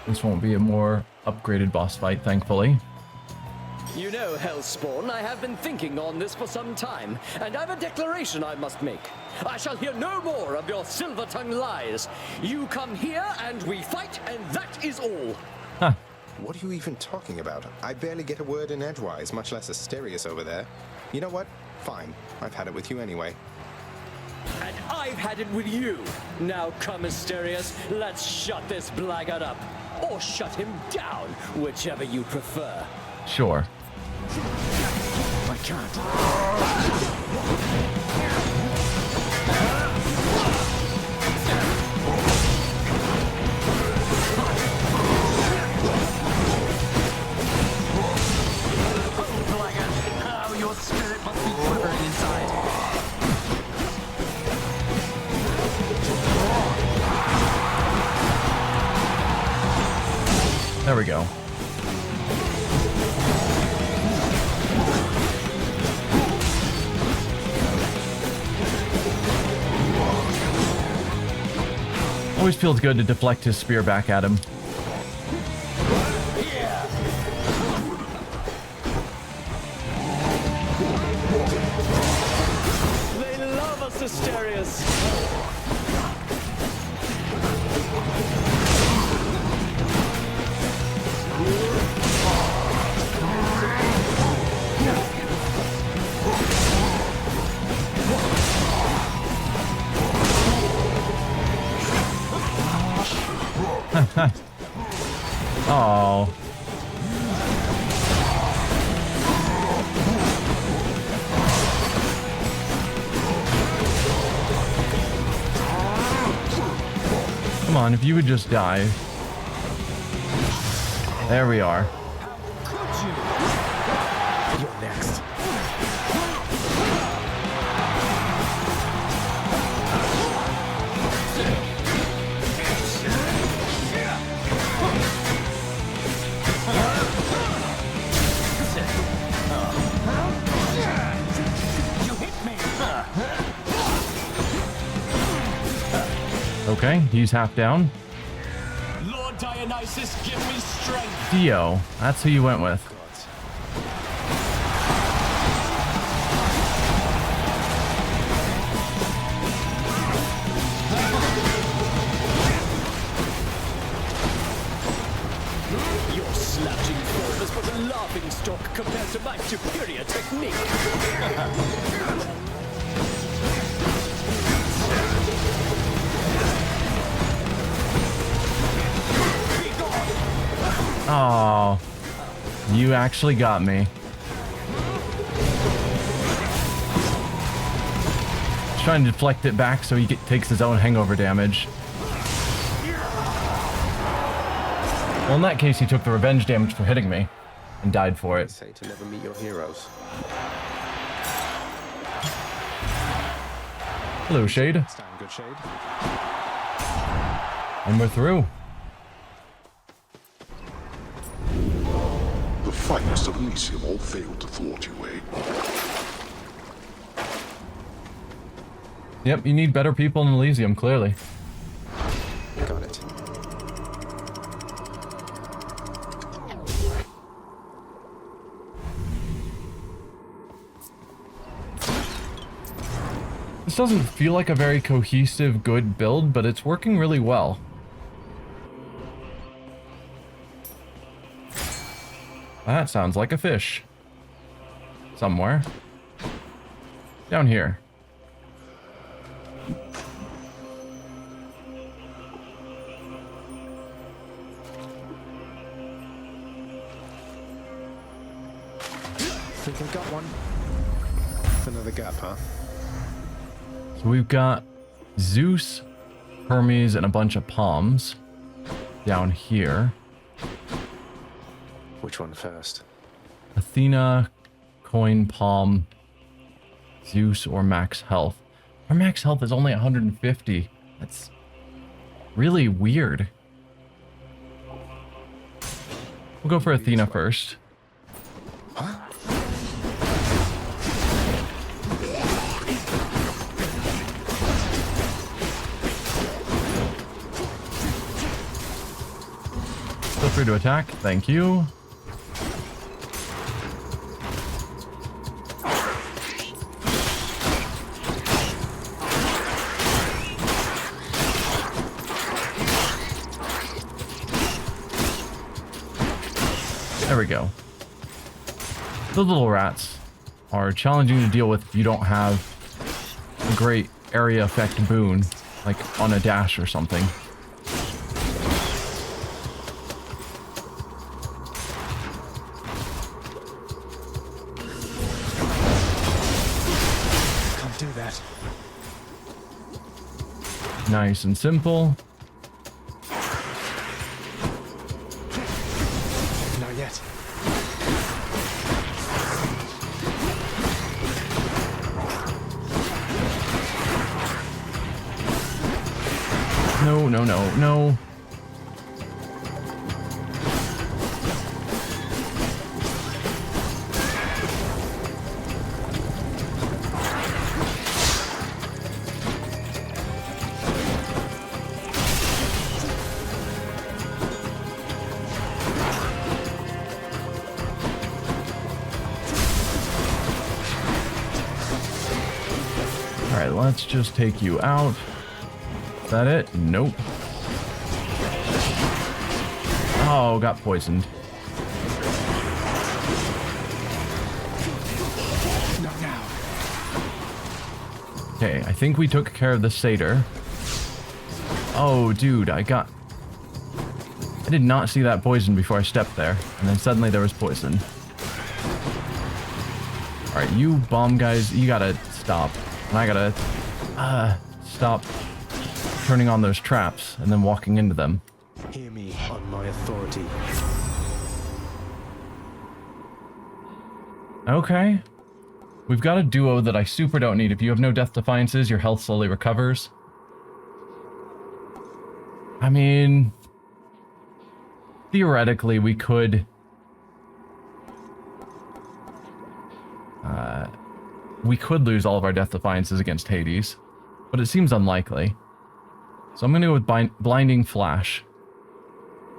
This won't be a more upgraded boss fight, thankfully. You know, Hellspawn, I have been thinking on this for some time, and I've a declaration I must make. I shall hear no more of your silver-tongued lies. You come here and we fight, and that is all. Huh. What are you even talking about? I barely get a word in edgewise, much less Asterius over there. You know what? Fine. I've had it with you anyway. And I've had it with you. Now come, Asterius, let's shut this blackguard up. Or shut him down, whichever you prefer. Sure. I can't. Oh, your spirit must be quivering inside. There we go. Always feels good to deflect his spear back at him. They love us, Asterius. Oh. Come on, if you would just die. There we are. You're next. Okay, he's half down. Lord Dionysus, give me strength. Dio, that's who you went with. Your slouching form is but a laughing stock compared to my superior technique. Oh, you actually got me. He's trying to deflect it back so he takes his own hangover damage. Well, in that case, he took the revenge damage for hitting me and died for it. Say to never meet your heroes. Hello, Shade. Stand good, Shade. And we're through. The finest of Elysium all failed to thwart you, eh? Yep, you need better people in Elysium, clearly. Got it. This doesn't feel like a very cohesive, good build, but it's working really well. That sounds like a fish. Somewhere. Down here. Think I got one. That's another gap, huh? So we've got Zeus, Hermes, and a bunch of palms down here. Which one first? Athena, coin, palm, Zeus, or max health. Our max health is only 150. That's really weird. We'll go for Athena first. Huh? Feel free to attack. Thank you. There we go. Those little rats are challenging to deal with if you don't have a great area effect boon, like on a dash or something. Can't do that. Nice and simple. Not yet. No, no, no, no. All right, let's just take you out. Is that it? Nope. Oh, got poisoned. Not now. Okay, I think we took care of the satyr. Oh, dude, I did not see that poison before I stepped there, and then suddenly there was poison. Alright, you bomb guys, you gotta stop. And I gotta, stop turning on those traps and then walking into them. Hear me on my authority. Okay. We've got a duo that I super don't need. If you have no death defiances, your health slowly recovers. I mean, theoretically, we could... we could lose all of our death defiances against Hades, but it seems unlikely. So I'm going to go with Blinding Flash.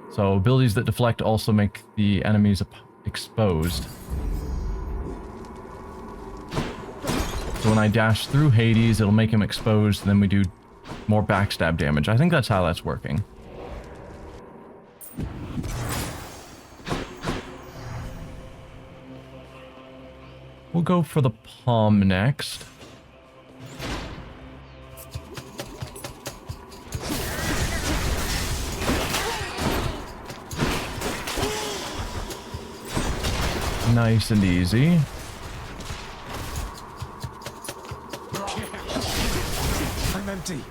So abilities that deflect also make the enemies exposed. So when I dash through Hades, it'll make him exposed, and then we do more backstab damage. I think that's how that's working. We'll go for the palm next. Nice and easy. I'm empty.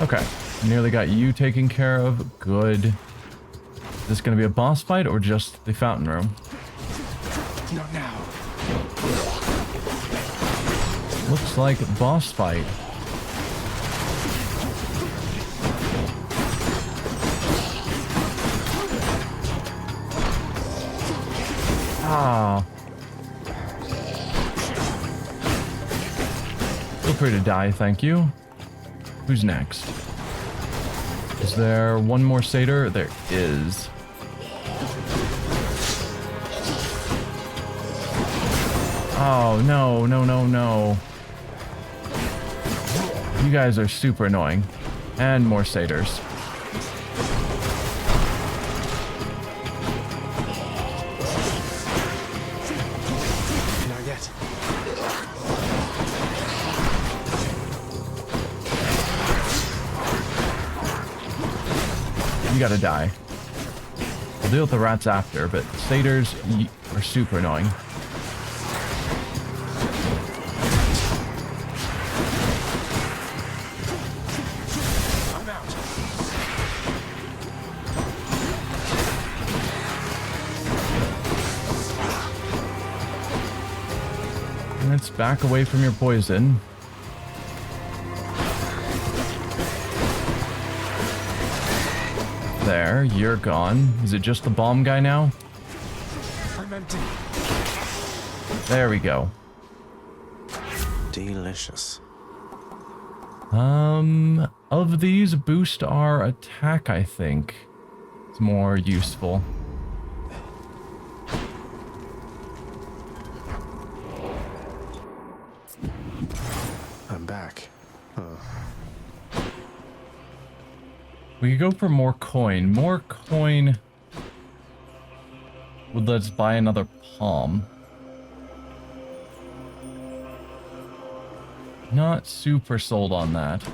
Okay, nearly got you taken care of. Good. Is this going to be a boss fight or just the fountain room? Not now. Looks like a boss fight. Ah. Feel free to die, thank you. Who's next? Is there one more satyr? There is. Oh, no, no, no, no. You guys are super annoying. And more satyrs. Not yet. You gotta die. I'll deal with the rats after, but satyrs are super annoying. back away from your poison. There, you're gone. Is it just the bomb guy now? I'm empty. There we go. Delicious. Of these, boost our attack, I think. It's more useful. I'm back. We could go for more coin. More coin would let us buy another palm. Not super sold on that.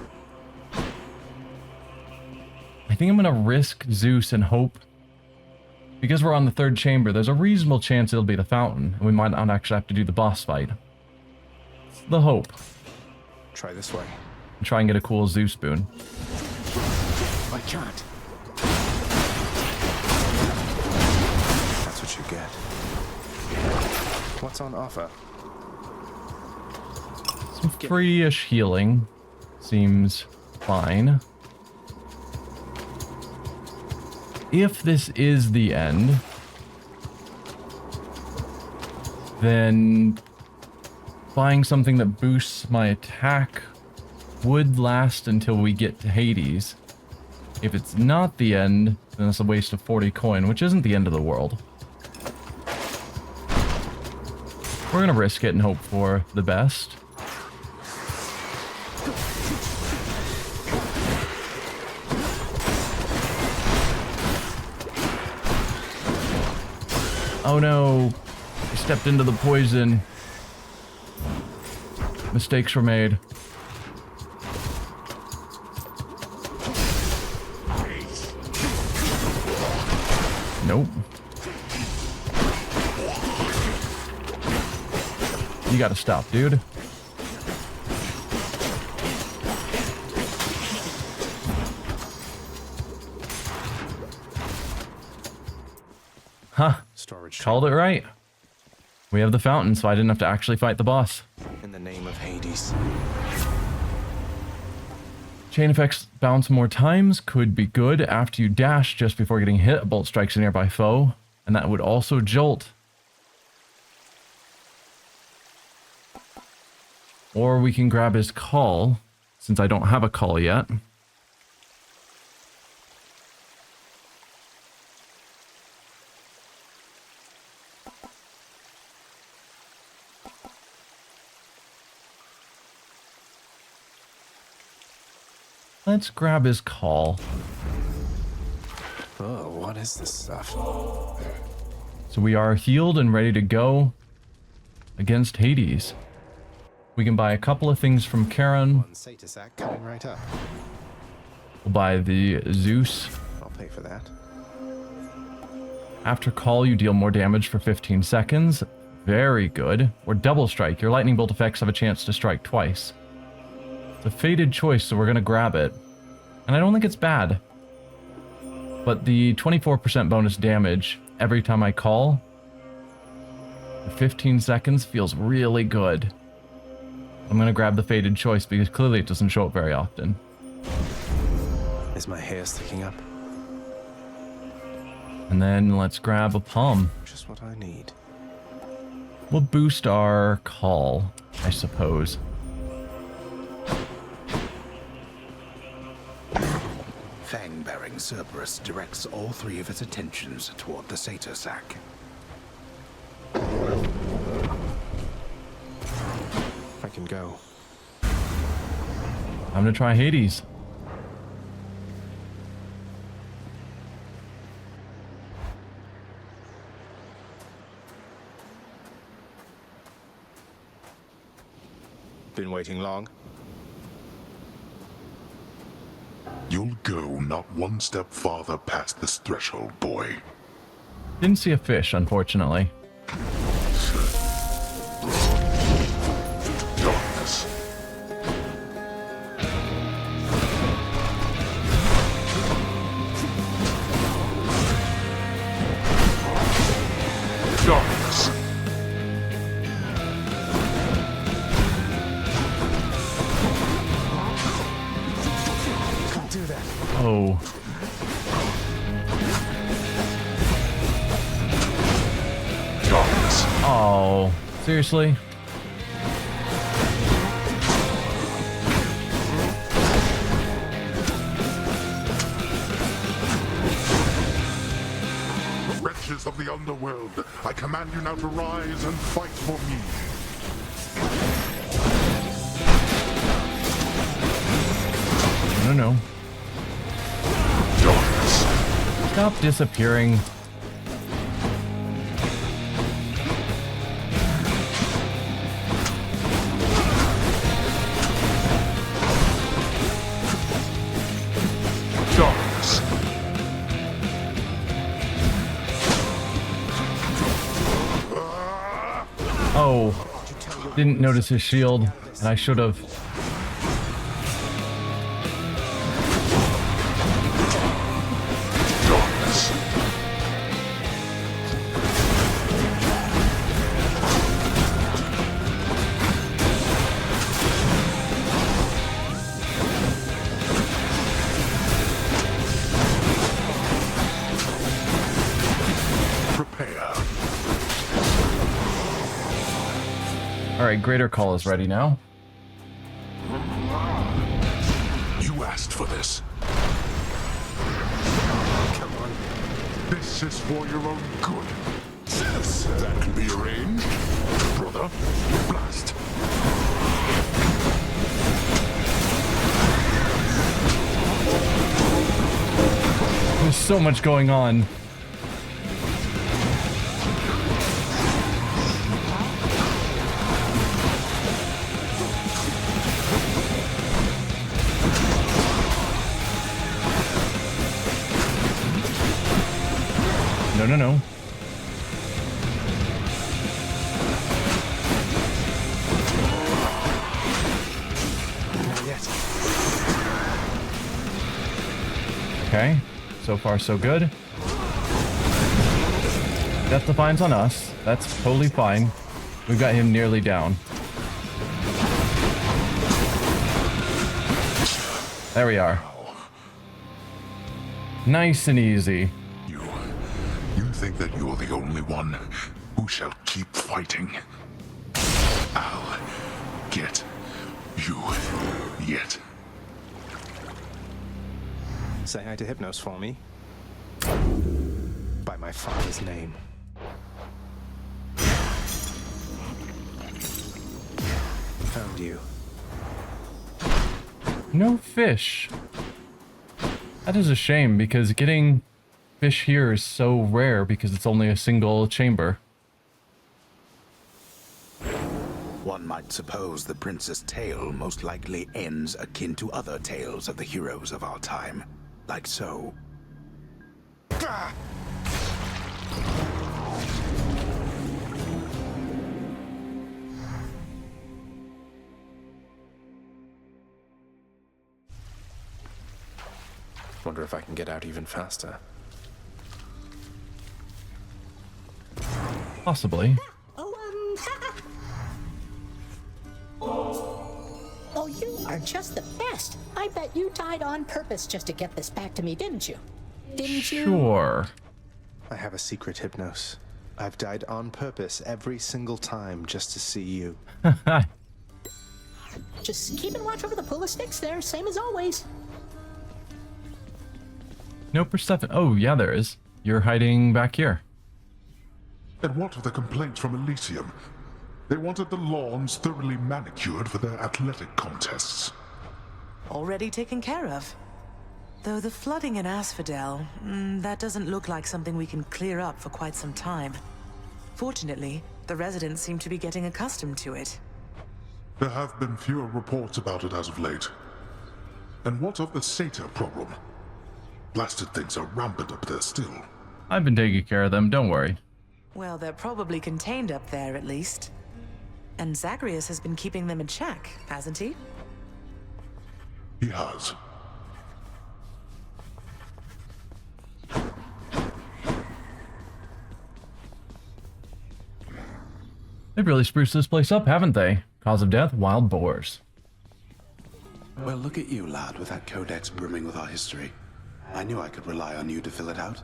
I think I'm gonna risk Zeus and hope. Because we're on the third chamber, there's a reasonable chance it'll be the fountain, and we might not actually have to do the boss fight. It's the hope. Try this way. And try and get a cool Zeus boon. I can't. That's what you get. What's on offer? Some free-ish healing seems fine. If this is the end, then buying something that boosts my attack would last until we get to Hades. If it's not the end, then it's a waste of 40 coin, which isn't the end of the world. We're gonna risk it and hope for the best. Oh no, I stepped into the poison. Mistakes were made. Nope. You gotta stop, dude. Huh. Storage. Called it right. We have the fountain, so I didn't have to actually fight the boss. In the name of Hades. Chain effects bounce more times could be good after you dash just before getting hit. A bolt strikes a nearby foe, and that would also jolt. Or we can grab his call, since I don't have a call yet. Let's grab his call. Oh, what is this stuff? So we are healed and ready to go against Hades. We can buy a couple of things from Charon. One Satyr sack coming right up. We'll buy the Zeus. I'll pay for that. After call, you deal more damage for 15 seconds. Very good. Or double strike. Your lightning bolt effects have a chance to strike twice. It's a fated choice, so we're going to grab it. And I don't think it's bad. But the 24% bonus damage every time I call for 15 seconds feels really good. I'm going to grab the fated choice because clearly it doesn't show up very often. Is my hair sticking up? And then let's grab a palm. Just what I need. We'll boost our call, I suppose. Fang-bearing Cerberus directs all three of its attentions toward the Satyr sack. I can go. I'm gonna try Hades. Been waiting long? You'll go not one step farther past this threshold, boy. Didn't see a fish, unfortunately. Darkness. Darkness. Oh. Darkness. Oh. Seriously? Wretches of the Underworld, I command you now to rise and fight for me. No. Darkness. Stop disappearing. Darkness. Oh. Didn't notice his shield, and I should have. Darkness. Prepare. Alright, Greater Call is ready now. You asked for this. Come on. This is for your own good. Zeus, that can be arranged. Brother, blast. There's so much going on. No. Not yet. Okay, so far so good. Death Defiance on us. That's totally fine. We've got him nearly down. There we are. Nice and easy. You think that you're the only one who shall keep fighting? I'll get you yet. Say hi to Hypnos for me. By my father's name. Found you. No fish. That is a shame because getting fish here is so rare because it's only a single chamber. One might suppose the prince's tale most likely ends akin to other tales of the heroes of our time. Like so. Wonder if I can get out even faster. Possibly. Oh, you are just the best. I bet you died on purpose just to get this back to me, didn't you? Didn't you? Sure. I have a secret, Hypnos. I've died on purpose every single time just to see you. Just keep and watch over the pool of sticks there, same as always. No Persephone. Oh, yeah, there is. You're hiding back here. And what of the complaints from Elysium? They wanted the lawns thoroughly manicured for their athletic contests. Already taken care of. Though the flooding in Asphodel, that doesn't look like something we can clear up for quite some time. Fortunately, the residents seem to be getting accustomed to it. There have been fewer reports about it as of late. And what of the satyr problem? Blasted things are rampant up there still. I've been taking care of them, don't worry. Well, they're probably contained up there, at least. And Zagreus has been keeping them in check, hasn't he? He has. They've really spruced this place up, haven't they? Cause of death, wild boars. Well, look at you, lad, with that codex brimming with our history. I knew I could rely on you to fill it out.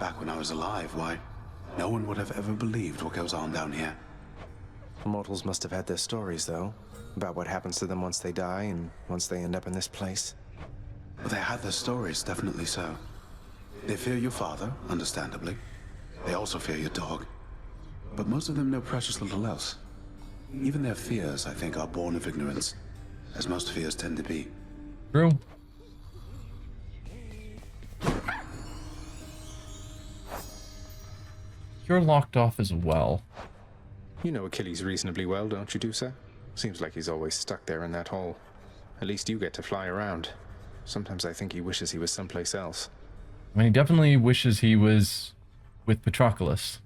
Back when I was alive, why, no one would have ever believed what goes on down here. Immortals must have had their stories, though, about what happens to them once they die and once they end up in this place. But they had their stories, definitely so. They fear your father, understandably. They also fear your dog. But most of them know precious little else. Even their fears, I think, are born of ignorance, as most fears tend to be. True. You're locked off as well. You know Achilles reasonably well, don't you, Dusa? Seems like he's always stuck there in that hole. At least you get to fly around. Sometimes I think he wishes he was someplace else. I mean, he definitely wishes he was with Patroclus.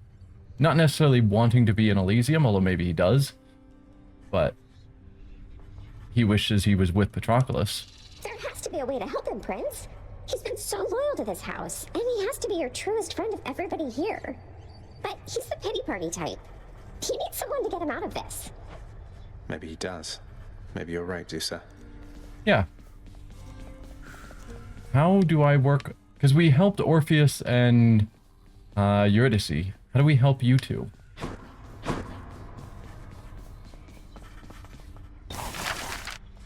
Not necessarily wanting to be in Elysium, although maybe he does. But he wishes he was with Patroclus. There has to be a way to help him, Prince. He's been so loyal to this house, and he has to be your truest friend of everybody here. But he's the pity party type. He needs someone to get him out of this. Maybe he does. Maybe you're right, Dusa. Yeah. How do I work? Because we helped Orpheus and Eurydice. How do we help you two?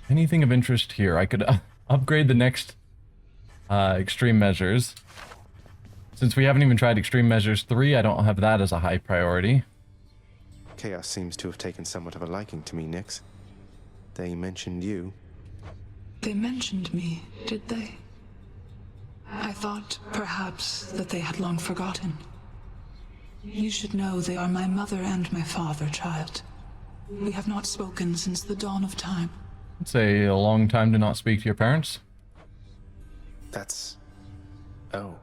Anything of interest here? I could upgrade the next extreme measures. Since we haven't even tried extreme measures 3, I don't have that as a high priority. Chaos seems to have taken somewhat of a liking to me, Nyx. They mentioned you. They mentioned me, did they? I thought, perhaps, that they had long forgotten. You should know they are my mother and my father, child. We have not spoken since the dawn of time. It's a long time to not speak to your parents. That's... oh.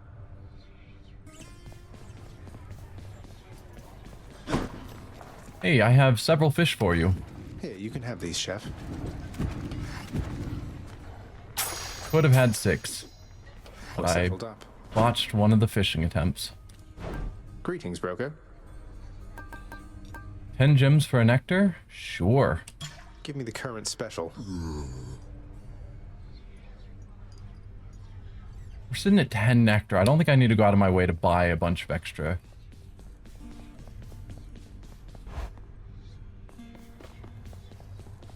Hey, I have several fish for you. Here, you can have these, Chef. Could have had 6. But All I settled up. botched one of the fishing attempts. Greetings, broker. 10 gems for a nectar? Sure. Give me the current special. We're sitting at 10 nectar. I don't think I need to go out of my way to buy a bunch of extra.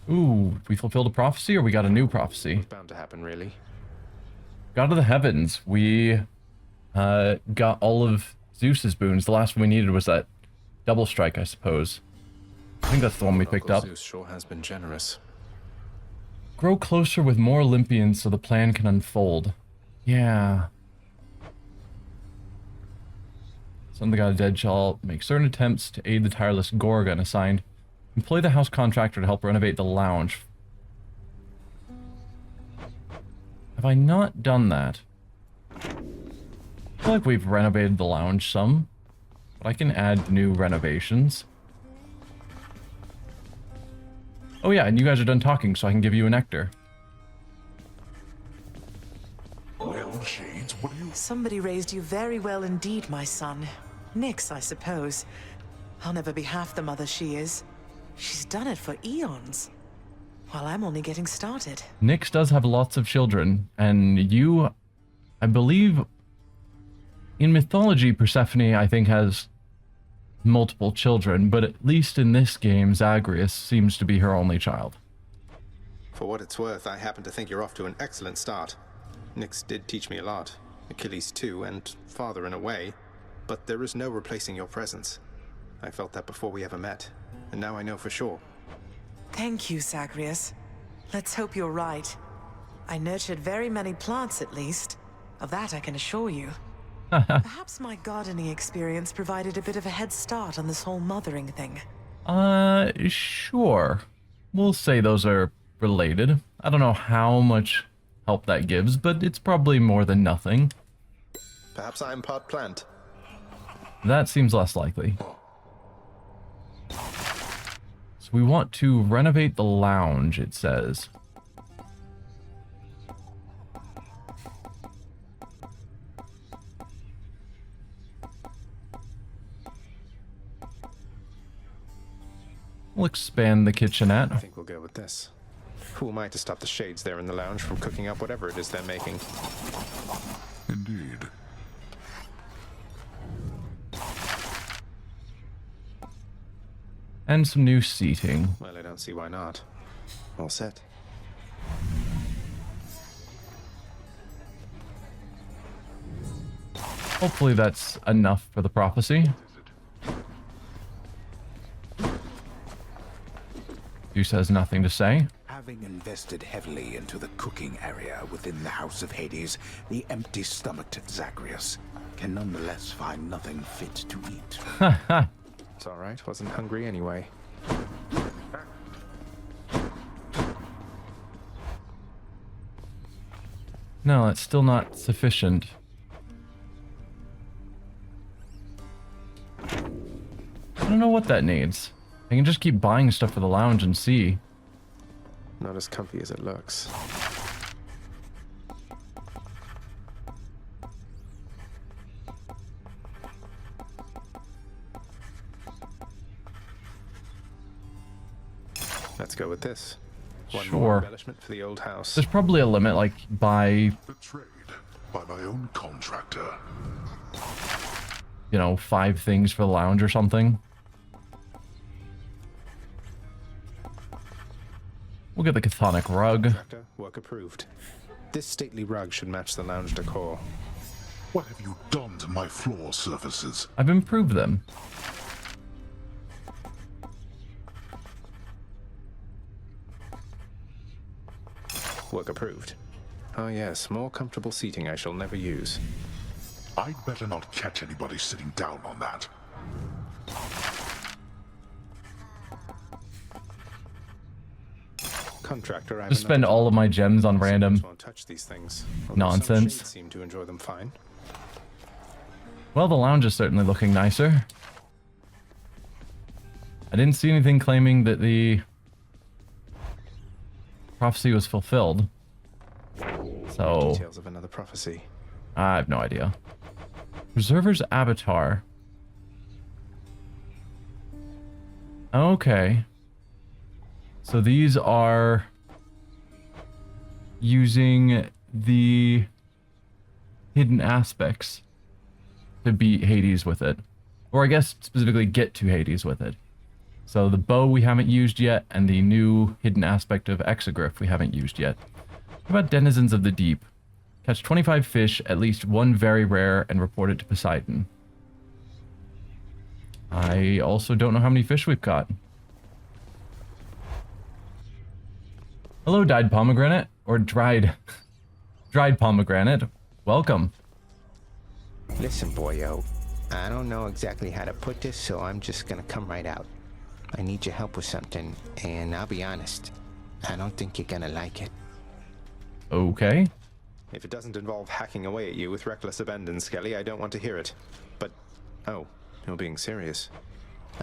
Ooh, we fulfilled a prophecy or we got a new prophecy? It's bound to happen, really. God of the Heavens. We got all of Zeus's boons. The last one we needed was that double strike, I suppose. I think that's the one we picked up. Zeus sure has been generous. Grow closer with more Olympians so the plan can unfold. Yeah. Son of the God of Dead shall make certain attempts to aid the tireless Gorgon assigned. Employ the house contractor to help renovate the lounge. Have I not done that? I feel like we've renovated the lounge some, but I can add new renovations. Oh yeah, and you guys are done talking, so I can give you a nectar. Well, Shades, what do you... Somebody raised you very well indeed, my son. Nyx, I suppose. I'll never be half the mother she is. She's done it for eons, while I'm only getting started. Nyx does have lots of children, and you, I believe, in mythology, Persephone, I think, has multiple children, but at least in this game, Zagreus seems to be her only child. For what it's worth, I happen to think you're off to an excellent start. Nyx did teach me a lot. Achilles too, and father in a way. But there is no replacing your presence. I felt that before we ever met, and now I know for sure. Thank you, Zagreus. Let's hope you're right. I nurtured very many plants, at least. Of that I can assure you. Perhaps my gardening experience provided a bit of a head start on this whole mothering thing. Sure. We'll say those are related. I don't know how much help that gives, but it's probably more than nothing. Perhaps I'm part plant. That seems less likely. So we want to renovate the lounge, it says. We'll expand the kitchenette. I think we'll go with this. Who am I to stop the Shades there in the lounge from cooking up whatever it is they're making? Indeed. And some new seating. Well, I don't see why not. All set. Hopefully that's enough for the prophecy. Zeus has nothing to say. Having invested heavily into the cooking area within the House of Hades, the empty-stomached Zagreus can nonetheless find nothing fit to eat. It's all right. Wasn't hungry anyway. No, it's still not sufficient. I don't know what that needs. I can just keep buying stuff for the lounge and see. Not as comfy as it looks. Let's go with this. One more Sure. embellishment for the old house. There's probably a limit, like buy, Betrayed by my own contractor. you know, 5 things for the lounge or something. We'll get the chthonic rug. Contractor, work approved. This stately rug should match the lounge decor. What have you done to my floor surfaces? I've improved them. Work approved. Oh yes, more comfortable seating I shall never use. I'd better not catch anybody sitting down on that. Contractor, I Just spend all of my gems on random won't touch these things. nonsense. Some shades seem to enjoy them fine. Well, the lounge is certainly looking nicer. I didn't see anything claiming that the prophecy was fulfilled. So, Details of another prophecy. I have no idea. Preserver's Avatar. Okay. So these are using the hidden aspects to beat Hades with it. Or I guess specifically get to Hades with it. So the bow we haven't used yet, and the new hidden aspect of Exegriff we haven't used yet. What about Denizens of the Deep? Catch 25 fish, at least 1 very rare, and report it to Poseidon. I also don't know how many fish we've caught. Hello, dyed pomegranate, or dried pomegranate. Welcome. Listen, boyo. I don't know exactly how to put this, so I'm just gonna come right out. I need your help with something, and I'll be honest, I don't think you're gonna like it. Okay. If it doesn't involve hacking away at you with reckless abandon, Skelly, I don't want to hear it. But, oh, you're being serious.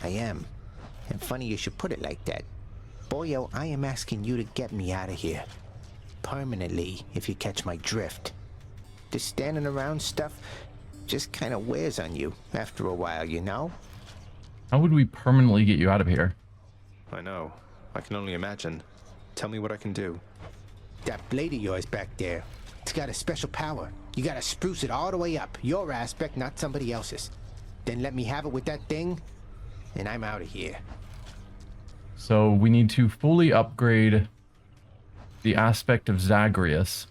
I am. And funny you should put it like that. Boyo, I am asking you to get me out of here. Permanently, if you catch my drift. This standing around stuff just kind of wears on you after a while, you know? How would we permanently get you out of here? I know. I can only imagine. Tell me what I can do. That blade of yours back there, it's got a special power. You gotta spruce it all the way up. Your aspect, not somebody else's. Then let me have it with that thing, and I'm out of here. So we need to fully upgrade the aspect of Zagreus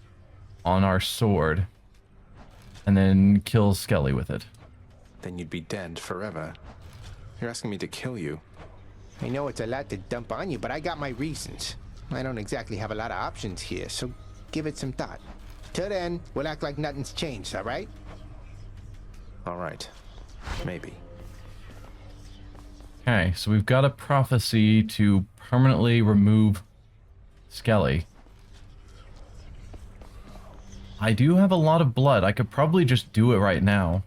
on our sword, and then kill Skelly with it. Then you'd be dead forever. You're asking me to kill you. I know it's a lot to dump on you, but I got my reasons. I don't exactly have a lot of options here, so give it some thought. Till then, we'll act like nothing's changed, all right? All right. Maybe. Okay, so we've got a prophecy to permanently remove Skelly. I do have a lot of blood. I could probably just do it right now.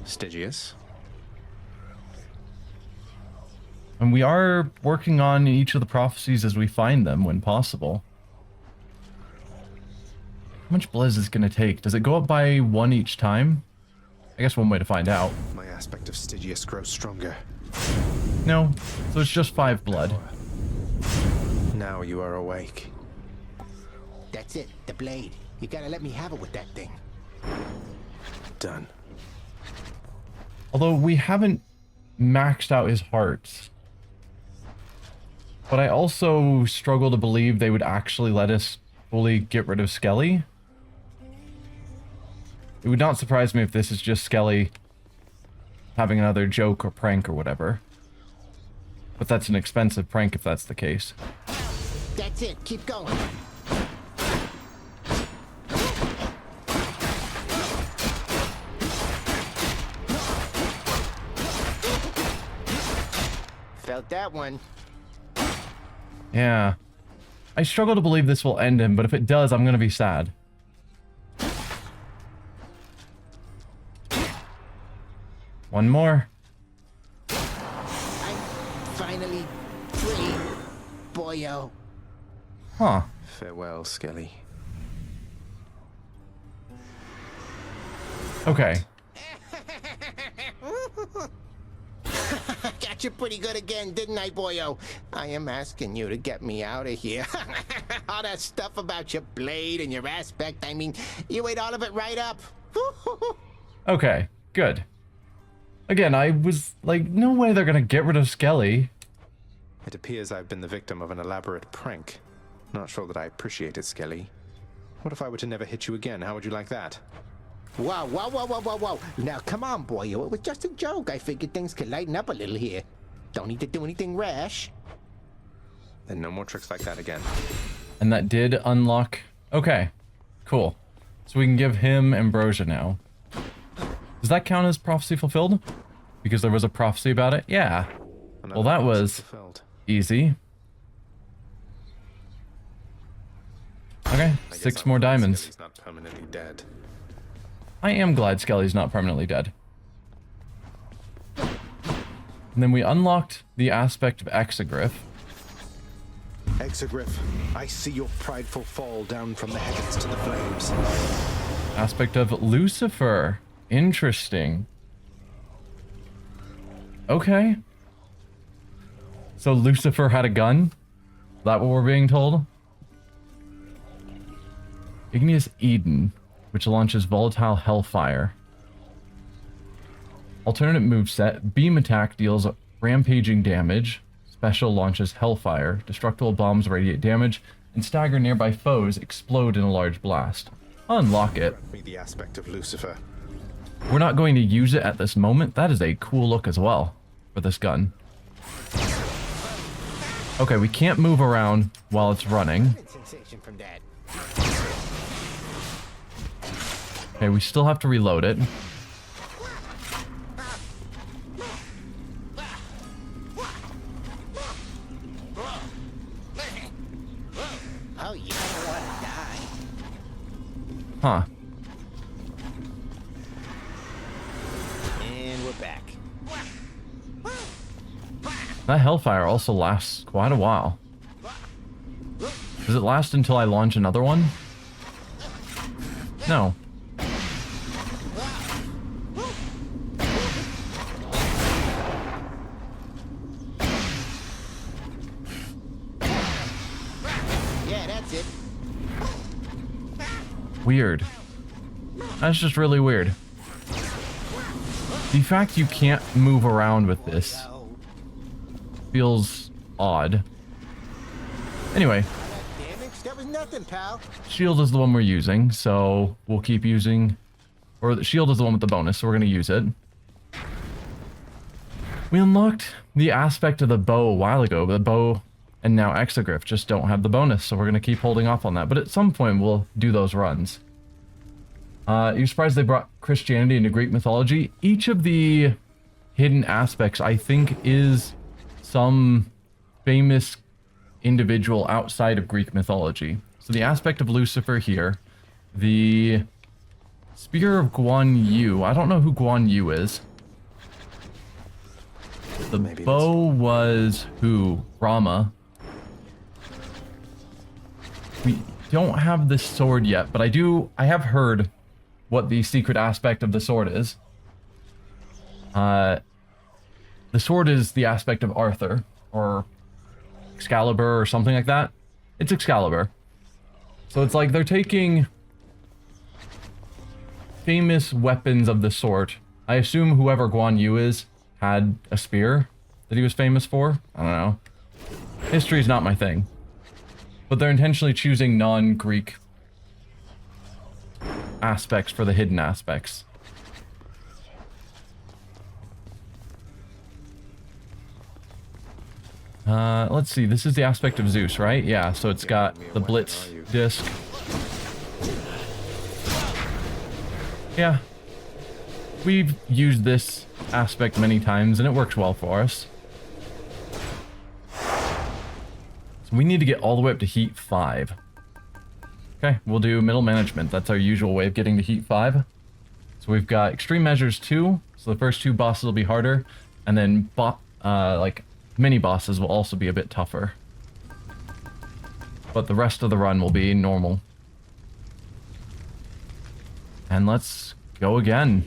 Stygius? And we are working on each of the prophecies as we find them when possible. How much blood is this going to take? Does it go up by 1 each time? I guess one way to find out. My aspect of Stygius grows stronger. No, so it's just 5 blood. Now you are awake. That's it, the blade. You gotta let me have it with that thing. Done. Although we haven't maxed out his hearts. But I also struggle to believe they would actually let us fully get rid of Skelly. It would not surprise me if this is just Skelly having another joke or prank or whatever. But that's an expensive prank if that's the case. That's it. Keep going. Felt that one. Yeah. I struggle to believe this will end him, but if it does, I'm gonna be sad. One more. I'm finally free, boyo. Huh. Farewell, Skelly. Okay. Got you pretty good again, didn't I, boyo? I am asking you to get me out of here. All that stuff about your blade and your aspect, I mean, you ate all of it right up. Okay, good. Again, I was like, no way they're gonna get rid of Skelly. It appears I've been the victim of an elaborate prank. Not sure that I appreciate it, Skelly. What if I were to never hit you again? How would you like that? Whoa, whoa, whoa, whoa, whoa, whoa. Now, come on, boyo. It was just a joke. I figured things could lighten up a little here. Don't need to do anything rash. Then no more tricks like that again. And that did unlock... Okay, cool. So we can give him Ambrosia now. Does that count as prophecy fulfilled? Because there was a prophecy about it? Yeah. Well, that was easy. Okay, 6 more diamonds. Skelly's not permanently dead. I am glad Skelly's not permanently dead. And then we unlocked the aspect of Exegriff. Exegriff, I see your prideful fall down from the heavens to the flames. Aspect of Lucifer. Interesting. Okay. So Lucifer had a gun? Is that what we're being told? Igneous Eden, which launches volatile hellfire. Alternate moveset, beam attack deals rampaging damage. Special launches hellfire. Destructible bombs radiate damage, and stagger nearby foes explode in a large blast. Unlock it. Me the aspect of Lucifer. We're not going to use it at this moment. That is a cool look as well for this gun. Okay, we can't move around while it's running. Okay, we still have to reload it. Oh, you don't want to die. Huh. And we're back. That hellfire also lasts quite a while. Does it last until I launch another one? No. Yeah, that's it. Weird. That's just really weird. The fact you can't move around with this feels odd. Anyway. That was nothing, pal. Shield is the one we're using, so we'll keep using... Or the shield is the one with the bonus, so we're going to use it. We unlocked the aspect of the bow a while ago, but the bow and now Exegriff just don't have the bonus, so we're going to keep holding off on that. But at some point, we'll do those runs. You're surprised they brought Christianity into Greek mythology? Each of the hidden aspects, I think, is some famous individual outside of Greek mythology. So the aspect of Lucifer here, the Spear of Guan Yu. I don't know who Guan Yu is. The bow was who? Rama. We don't have the sword yet, but I have heard what the secret aspect of the sword is. The sword is the aspect of Arthur, or Excalibur, or something like that. It's Excalibur. So it's like they're taking famous weapons of the sort. I assume whoever Guan Yu is had a spear that he was famous for. I don't know. History is not my thing. But they're intentionally choosing non-Greek aspects for the hidden aspects. Let's see. This is the aspect of Zeus, right? Yeah, so it's got the Blitz disc. Yeah. We've used this aspect many times, and it works well for us. So we need to get all the way up to Heat 5. Okay, we'll do middle management. That's our usual way of getting to Heat 5. So we've got Extreme Measures 2. So the first 2 bosses will be harder. And then, like, mini bosses will also be a bit tougher. But the rest of the run will be normal. And let's go again.